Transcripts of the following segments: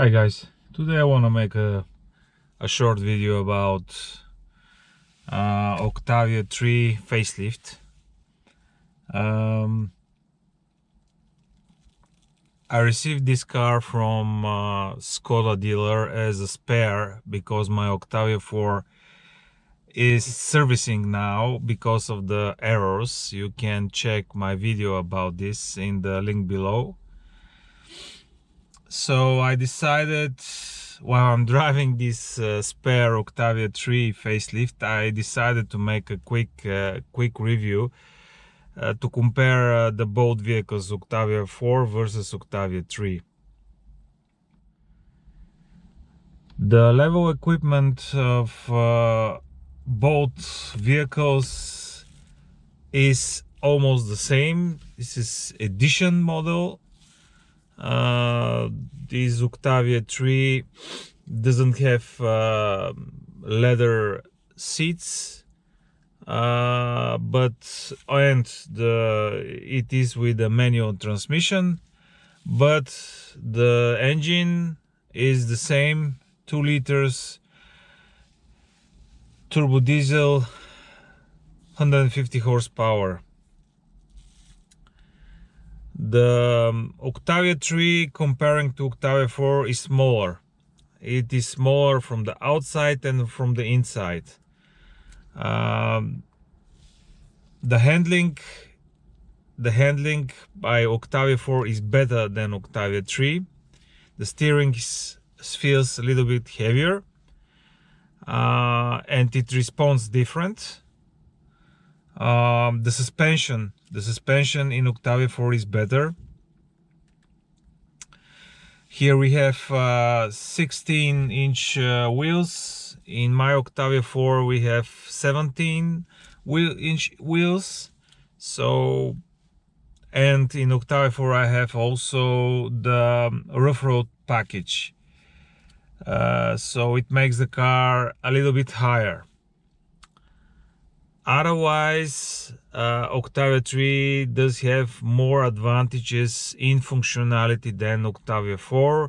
Hi guys, today I want to make a short video about Octavia 3 facelift. I received this car from Skoda dealer as a spare because my Octavia 4 is servicing now because of the errors. You can check my video about this in the link below. So I decided, while I'm driving this spare Octavia 3 facelift, I decided to make a quick review to compare the both vehicles, Octavia 4 versus Octavia 3. The level equipment of both vehicles is almost the same. This is edition model. This Octavia 3 doesn't have leather seats, it is with a manual transmission, but the engine is the same, 2 liters turbo diesel, 150 horsepower. The Octavia 3 comparing to Octavia 4 is smaller. It is smaller from the outside and from the inside. The handling by Octavia 4 is better than Octavia 3. The steering feels a little bit heavier, and it responds different. The suspension in Octavia 4 is better. Here we have 16-inch wheels. In my Octavia 4 we have 17-inch wheels. So, and in Octavia 4 I have also the rough road package. So it makes the car a little bit higher. Otherwise, Octavia 3 does have more advantages in functionality than Octavia 4,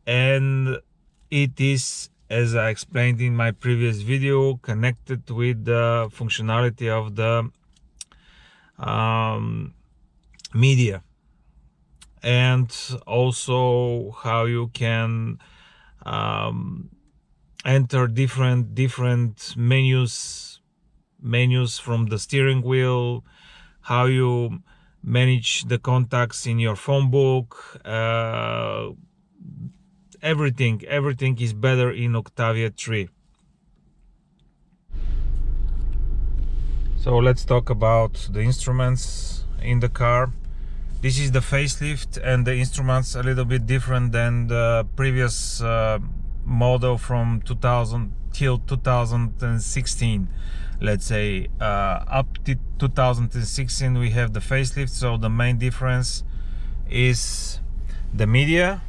and it is, as I explained in my previous video, connected with the functionality of the media, and also how you can enter different menus from the steering wheel, how you manage the contacts in your phone book. Everything is better in Octavia 3. So let's talk about the instruments in the car. This is the facelift, and the instruments a little bit different than the previous model from 2000 till 2016. Let's say up to 2016 we have the facelift. So the main difference is the media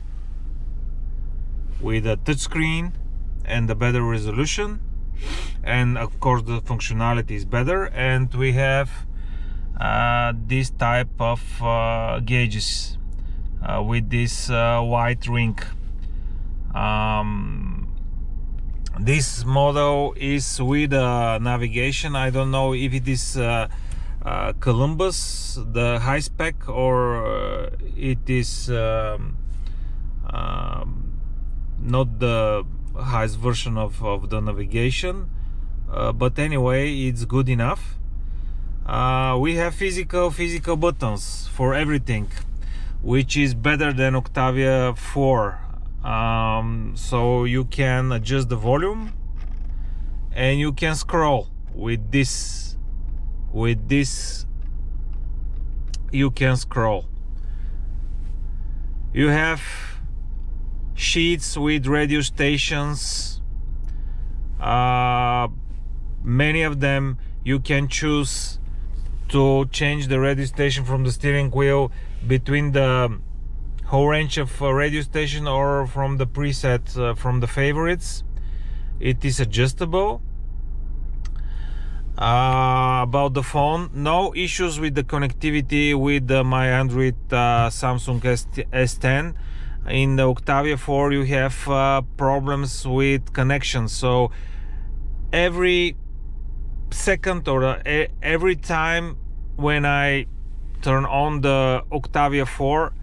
with a touchscreen and a better resolution, and of course the functionality is better. And we have this type of gauges with this white ring. This model is with navigation. I don't know if it is Columbus, the high spec, or it is not the highest version of the navigation, but anyway, it's good enough. We have physical buttons for everything, which is better than Octavia 4. So you can adjust the volume, and you can scroll with this you can scroll. You have sheets with radio stations, many of them. You can choose to change the radio station from the steering wheel between the whole range of radio station or from the preset from the favorites. It is adjustable. About the phone, no issues with the connectivity with my Android Samsung S10. in the Octavia 4 you have problems with connection. So every second or every time when I turn on the Octavia 4,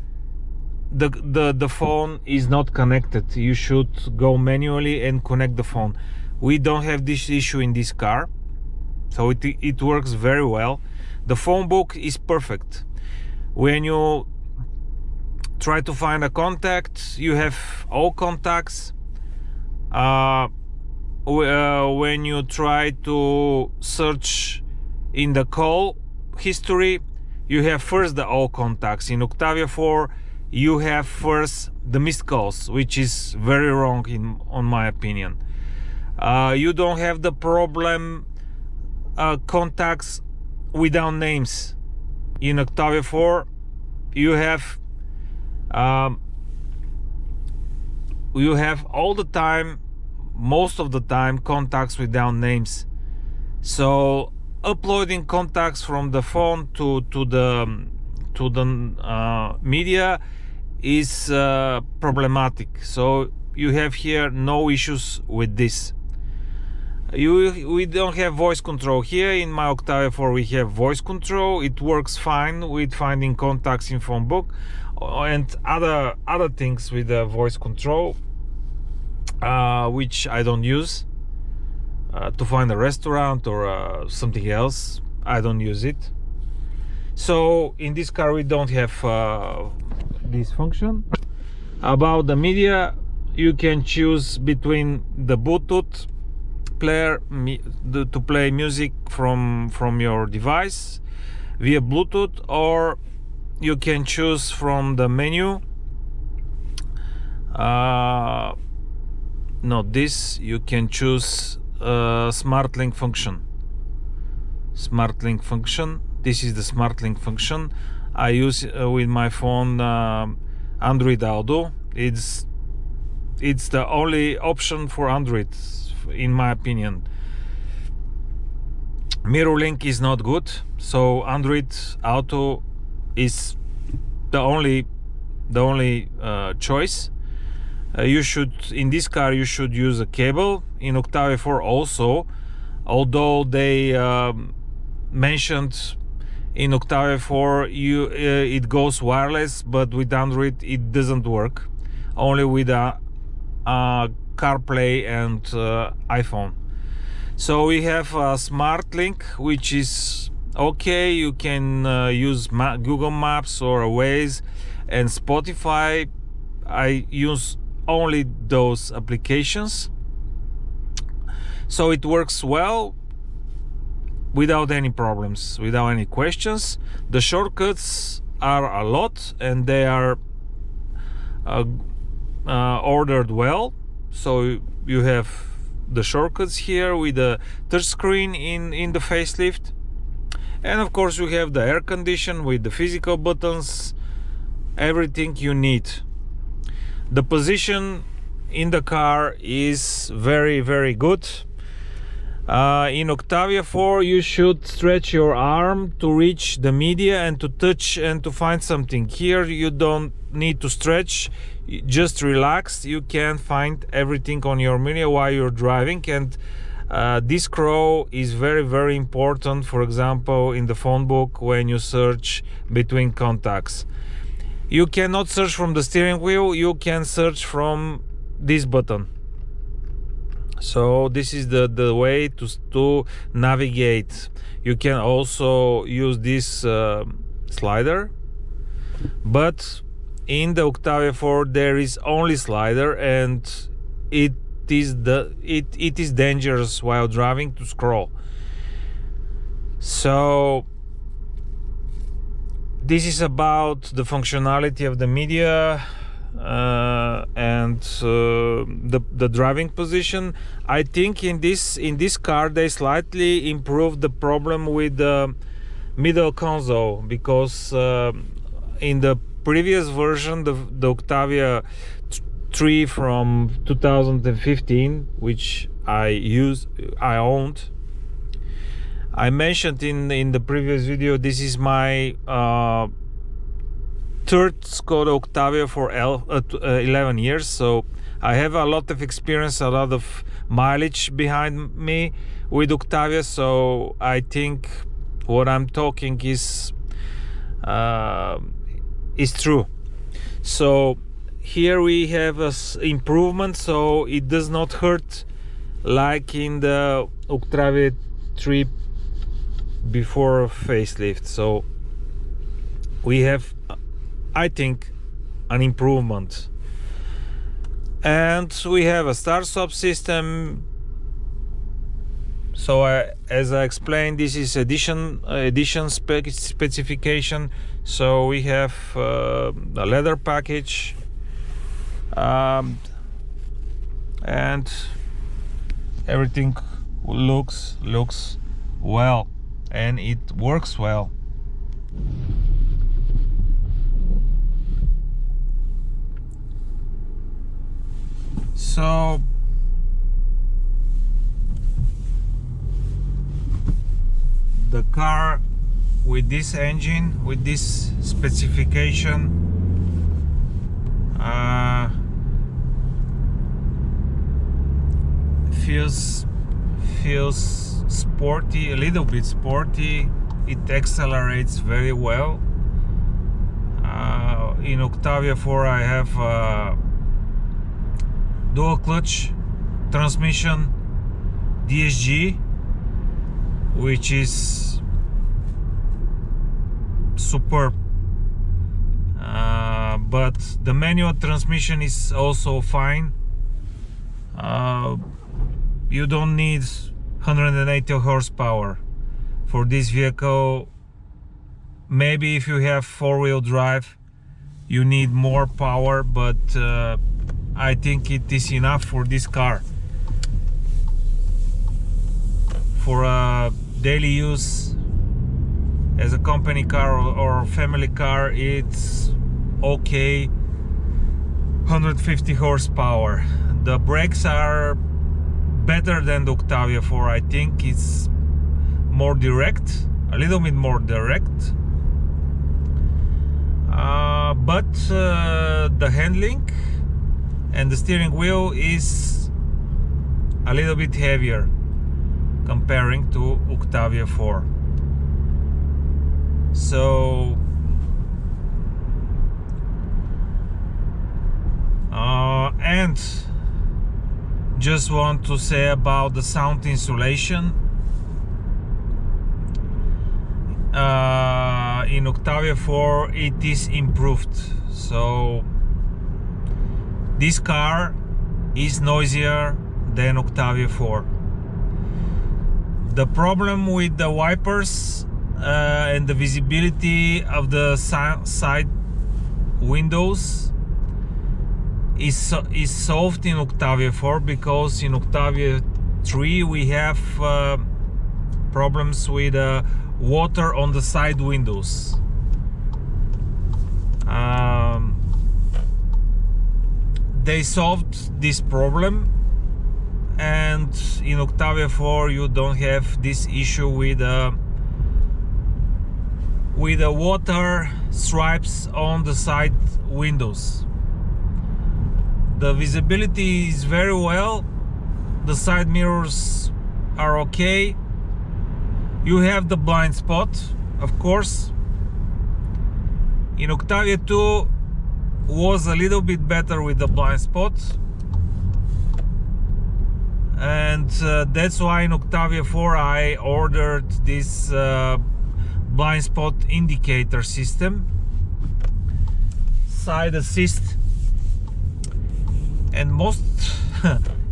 the phone is not connected. You should go manually and connect the phone. We don't have this issue in this car, so it works very well. The phone book is perfect. When you try to find a contact, you have all contacts. When you try to search in the call history, you have first the all contacts. In Octavia 4 you have first the missed calls, which is very wrong on my opinion. You don't have the problem contacts without names. In Octavia 4 you have all the time, most of the time, contacts without names. So uploading contacts from the phone to the media is problematic. So you have here no issues with this. We don't have voice control here. In my Octavia 4 we have voice control. It works fine with finding contacts in phone book and other things with the voice control, which I don't use. To find a restaurant or something else, I don't use it. So in this car we don't have this function. About the media, you can choose between the Bluetooth player to play music from your device via Bluetooth, or you can choose from the menu. Not this, you can choose smartlink function. This is the smartlink function. I use with my phone Android Auto. It's the only option for Android, in my opinion. MirrorLink is not good, so Android Auto is the only choice. You should, in this car you should use a cable. In Octavia 4 also, although they mentioned in Octavia 4 it goes wireless, but with Android it doesn't work, only with CarPlay and iPhone. So we have a SmartLink, which is okay. You can use Google Maps or Waze and Spotify. I use only those applications, so it works well without any problems, without any questions. The shortcuts are a lot and they are ordered well. So you have the shortcuts here with the touch screen in the facelift, and of course you have the air condition with the physical buttons, everything you need. The position in the car is very, very good. In Octavia 4 you should stretch your arm to reach the media and to touch and to find something. Here you don't need to stretch, just relax. You can find everything on your media while you're driving, and this scroll is very, very important. For example, in the phone book, when you search between contacts, you cannot search from the steering wheel, you can search from this button. So this is the way to navigate. You can also use this slider, but in the Octavia 4 there is only slider, and it is dangerous while driving to scroll. So this is about the functionality of the media and the driving position. I think in this car they slightly improved the problem with the middle console, because in the previous version, the Octavia 3 from 2015, which I owned, I mentioned in the previous video, this is my third Skoda Octavia for 11 years, so I have a lot of experience, a lot of mileage behind me with Octavia, so I think what I'm talking is true. So here we have a improvement, so it does not hurt like in the Octavia 3 before facelift. So we have, I think, an improvement. And we have a start-stop system. So as I explained, this is edition specification. So we have a leather package, and everything looks well, and it works well. So the car with this engine, with this specification, feels sporty, a little bit sporty. It accelerates very well. In Octavia 4 I have dual clutch transmission, DSG, which is superb, but the manual transmission is also fine. You don't need 180 horsepower for this vehicle. Maybe if you have four-wheel drive you need more power, but I think it is enough for this car. For a daily use as a company car or family car, it's okay. 150 horsepower. The brakes are better than the Octavia 4. I think it's more direct, a little bit more direct, but the handling and the steering wheel is a little bit heavier comparing to Octavia 4. So and just want to say about the sound insulation. In Octavia 4 it is improved, so this car is noisier than Octavia 4. The problem with the wipers and the visibility of the side windows is solved in Octavia 4, because in Octavia 3 we have problems with water on the side windows. They solved this problem, and in Octavia 4 you don't have this issue with the water stripes on the side windows. The visibility is very well, the side mirrors are okay. You have the blind spot, of course. In Octavia 2 was a little bit better with the blind spot, and that's why in Octavia 4 I ordered this blind spot indicator system, side assist, and most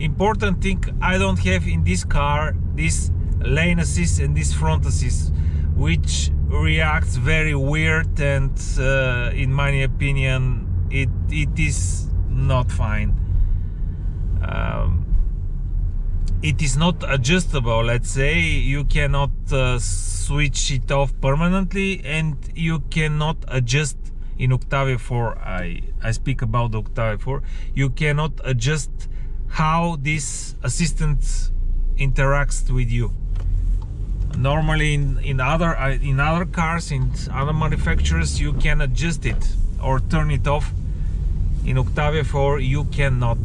important thing, I don't have in this car this lane assist and this front assist, which reacts very weird, and in my opinion it is not fine. It is not adjustable, let's say. You cannot switch it off permanently, and you cannot adjust in Octavia 4. I speak about the Octavia 4. You cannot adjust how this assistant interacts with you. Normally in other cars, in other manufacturers, you can adjust it. or turn it off. In Octavia 4 you cannot.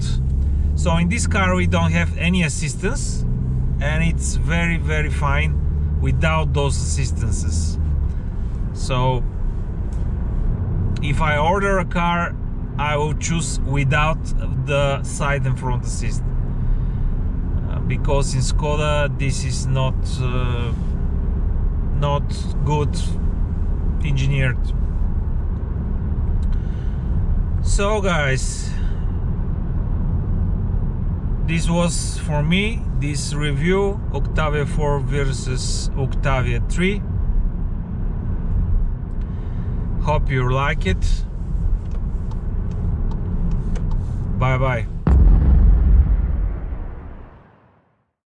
So in this car we don't have any assistance, and it's very fine without those assistances. So if I order a car, I will choose without the side and front assist, because in Skoda this is not good engineered. So guys, this was for me, this review, Octavia 4 versus Octavia 3. Hope you like it. Bye bye.